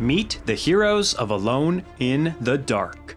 Meet the heroes of Alone in the Dark.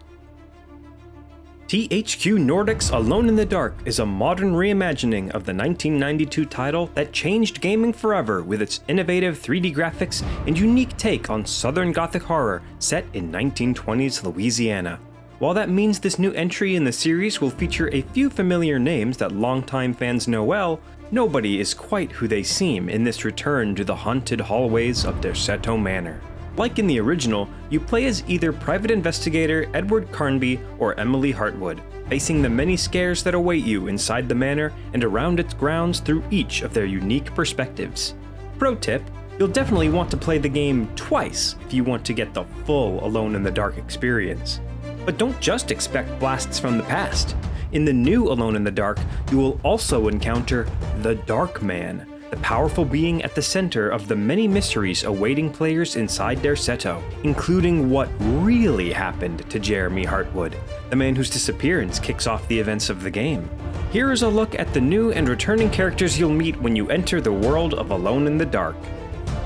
THQ Nordic's Alone in the Dark is a modern reimagining of the 1992 title that changed gaming forever with its innovative 3D graphics and unique take on Southern Gothic horror set in 1920s Louisiana. While that means this new entry in the series will feature a few familiar names that longtime fans know well, nobody is quite who they seem in this return to the haunted hallways of Derceto Manor. Like in the original, you play as either private investigator Edward Carnby or Emily Hartwood, facing the many scares that await you inside the manor and around its grounds through each of their unique perspectives. Pro tip, you'll definitely want to play the game twice if you want to get the full Alone in the Dark experience. But don't just expect blasts from the past. In the new Alone in the Dark, you will also encounter the Dark Man, the powerful being at the center of the many mysteries awaiting players inside Derceto, including what really happened to Jeremy Hartwood, the man whose disappearance kicks off the events of the game. Here is a look at the new and returning characters you'll meet when you enter the world of Alone in the Dark.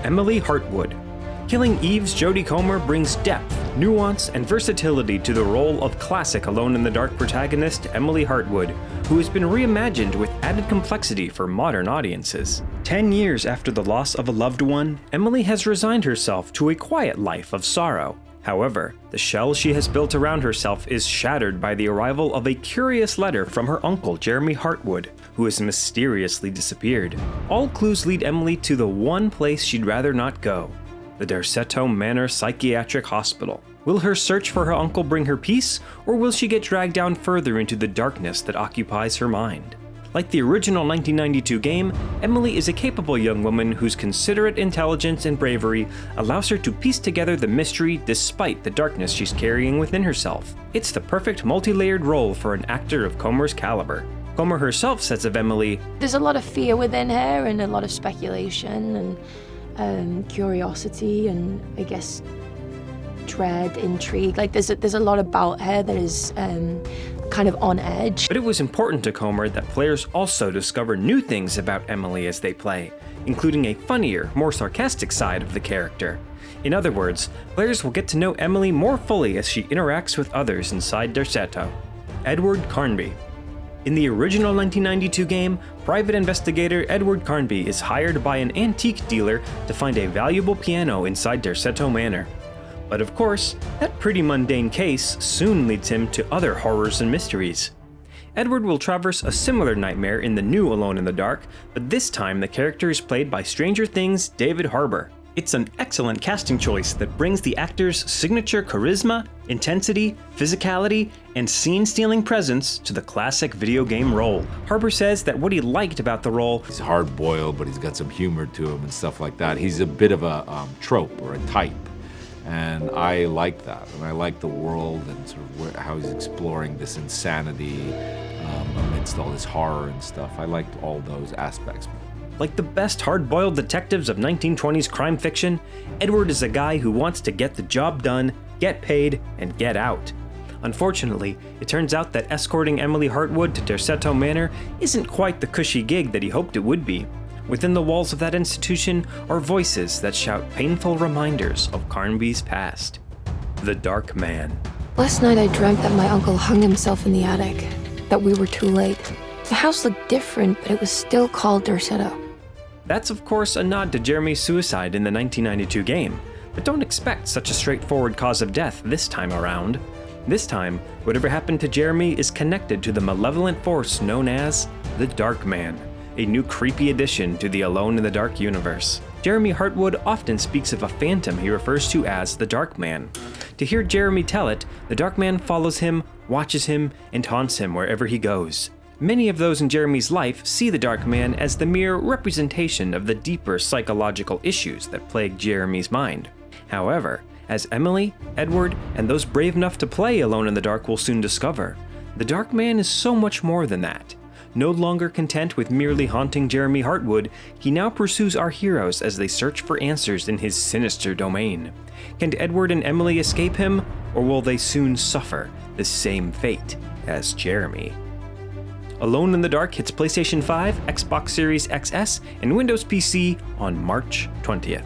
Emily Hartwood. Killing Eve's Jodie Comer brings depth, nuance, and versatility to the role of classic Alone in the Dark protagonist Emily Hartwood, who has been reimagined with added complexity for modern audiences. 10 years after the loss of a loved one, Emily has resigned herself to a quiet life of sorrow. However, the shell she has built around herself is shattered by the arrival of a curious letter from her uncle Jeremy Hartwood, who has mysteriously disappeared. All clues lead Emily to the one place she'd rather not go: the Derceto Manor Psychiatric Hospital. Will her search for her uncle bring her peace, or will she get dragged down further into the darkness that occupies her mind? Like the original 1992 game, Emily is a capable young woman whose considerate intelligence and bravery allows her to piece together the mystery despite the darkness she's carrying within herself. It's the perfect multi-layered role for an actor of Comer's caliber. Comer herself says of Emily, "There's a lot of fear within her and a lot of speculation and curiosity and I guess dread, intrigue. Like there's a lot about her that is kind of on edge." But it was important to Comer that players also discover new things about Emily as they play, including a funnier, more sarcastic side of the character. In other words, players will get to know Emily more fully as she interacts with others inside Derceto. Edward Carnby. In the original 1992 game, private investigator Edward Carnby is hired by an antique dealer to find a valuable piano inside Derceto Manor. But of course, that pretty mundane case soon leads him to other horrors and mysteries. Edward will traverse a similar nightmare in the new Alone in the Dark, but this time the character is played by Stranger Things' David Harbour. It's an excellent casting choice that brings the actor's signature charisma, intensity, physicality, and scene-stealing presence to the classic video game role. Harbour says that what he liked about the role: he's hard-boiled, but he's got some humor to him and stuff like that. He's a bit of a trope or a type, and I like that. And I like the world and sort of how he's exploring this insanity amidst all this horror and stuff. I liked all those aspects. Like the best hard-boiled detectives of 1920s crime fiction, Edward is a guy who wants to get the job done, get paid, and get out. Unfortunately, it turns out that escorting Emily Hartwood to Derceto Manor isn't quite the cushy gig that he hoped it would be. Within the walls of that institution are voices that shout painful reminders of Carnby's past. The Dark Man. Last night I dreamt that my uncle hung himself in the attic, that we were too late. The house looked different, but it was still called Derceto. That's of course a nod to Jeremy's suicide in the 1992 game, but don't expect such a straightforward cause of death this time around. This time, whatever happened to Jeremy is connected to the malevolent force known as the Dark Man, a new creepy addition to the Alone in the Dark universe. Jeremy Hartwood often speaks of a phantom he refers to as the Dark Man. To hear Jeremy tell it, the Dark Man follows him, watches him, and haunts him wherever he goes. Many of those in Jeremy's life see the Dark Man as the mere representation of the deeper psychological issues that plague Jeremy's mind. However, as Emily, Edward, and those brave enough to play Alone in the Dark will soon discover, the Dark Man is so much more than that. No longer content with merely haunting Jeremy Hartwood, he now pursues our heroes as they search for answers in his sinister domain. Can Edward and Emily escape him, or will they soon suffer the same fate as Jeremy? Alone in the Dark hits PlayStation 5, Xbox Series XS, and Windows PC on March 20th.